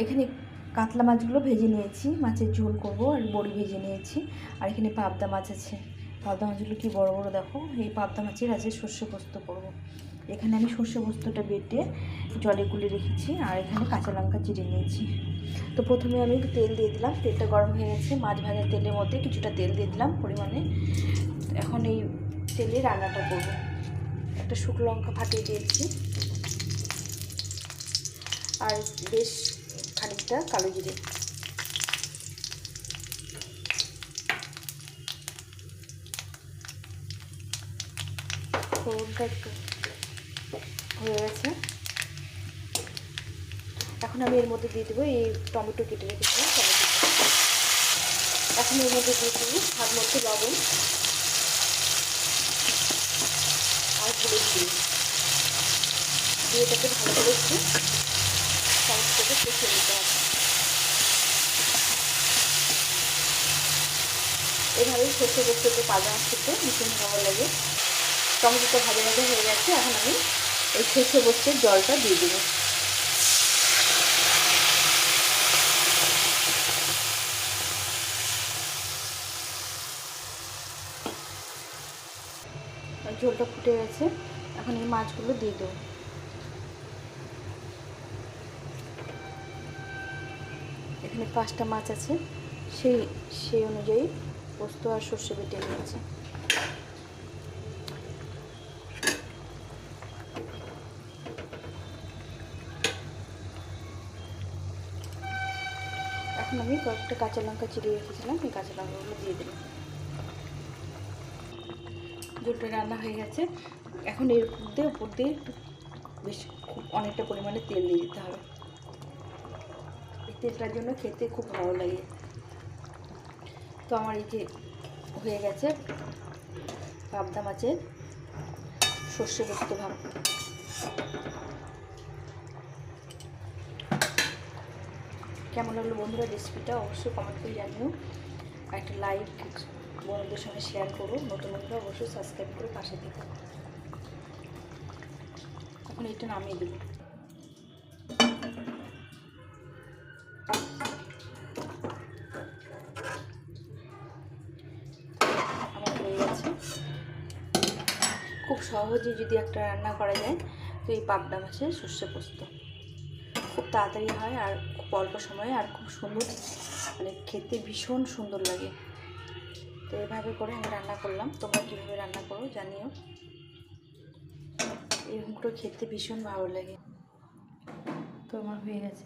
এখানে কাতলা মাছগুলো ভেজে নিয়েছি, মাছের ঝোল করবো, আর বড়ি ভেজে নিয়েছি। আর এখানে পাবদা মাছ আছে, পাবদা মাছগুলো কি বড় বড় দেখো। এই পাবদা মাছের আজকে সর্ষে পোস্ত করবো। এখানে আমি সর্ষে পোস্তটা বেটে জলে গুলে রেখেছি, আর এখানে কাঁচা লঙ্কা চিড়ে নিয়েছি। তো প্রথমে আমি তেল দিয়ে দিলাম, তেলটা গরম হয়ে গেছে, মাছ ভাজার তেলের মধ্যে কিছুটা তেল দিয়ে দিলাম পরিমাণে। এখন এই তেলে রান্নাটা করব। একটা শুকনো লঙ্কা ফাটিয়ে দিয়েছি, আর বেশ খানিকটা কালো জিরে। ফোড়নটা একটু হয়ে গেছে, এখন আমি এর মধ্যে দিয়ে দেবো এই টমেটো কেটে রেখেছিলাম টমেটো। এখন এর মধ্যে দিয়ে দেবো স্বাদ মতো লবণ আর হলুদ দিয়ে এটাকে ভালো করে একটু সমস্তকে কষিয়ে নিতে হবে। এভাবেই সর্ষে পোস্ততে পাবদা মাছ খেতে ভীষণ ভালো লাগে। টমেটোটা ভাজা ভাজা হয়ে গেছে, এখন আমি এই সর্ষে পোস্তের জলটা দিয়ে দেবো। ঝোলটা ফুটে গেছে, এখন এই মাছগুলো দিয়ে দেবো। এখানে 5টা মাছ আছে, সেই অনুযায়ী পোস্ত আর সর্ষে বেটে নিয়েছে। এখন আমি কয়েকটা কাঁচা লঙ্কা চিড়িয়ে রেখেছিলাম, এই কাঁচা লঙ্কাগুলো দিয়ে দিলাম। ঝোলটা রান্না হয়ে গেছে, এখন এর উপর দিয়ে বেশ খুব অনেকটা পরিমাণে তেল দিয়ে দিতে হবে। এই তেলটার জন্য খেতে খুব ভালো লাগে। তো আমার এই যে হয়ে গেছে পাবদা মাছের সর্ষে পোস্ত ভাত। কেমন লাগলো বন্ধুরা রেসিপিটা অবশ্যই কমেন্ট করে জানিও, আর একটা লাইক বন্ধুদের সঙ্গে শেয়ার করো। নতুন বন্ধুরা অবশ্যই সাবস্ক্রাইব করে পাশে থেকো। এখন এটা নামিয়ে দেবো। আমার হয়ে গেছে। খুব সহজে যদি একটা রান্না করা যায় তো এই পাবদা মাছের সর্ষে পোস্ত খুব তাড়াতাড়ি হয়, আর খুব অল্প সময়ে, আর খুব সুন্দর, মানে খেতে ভীষণ সুন্দর লাগে। তো এইভাবে করে আমি রান্না করলাম, তোমরা কীভাবে রান্না করো জানিও। এরকম করে খেতে ভীষণ ভালো লাগে। তো আমার হয়ে গেছে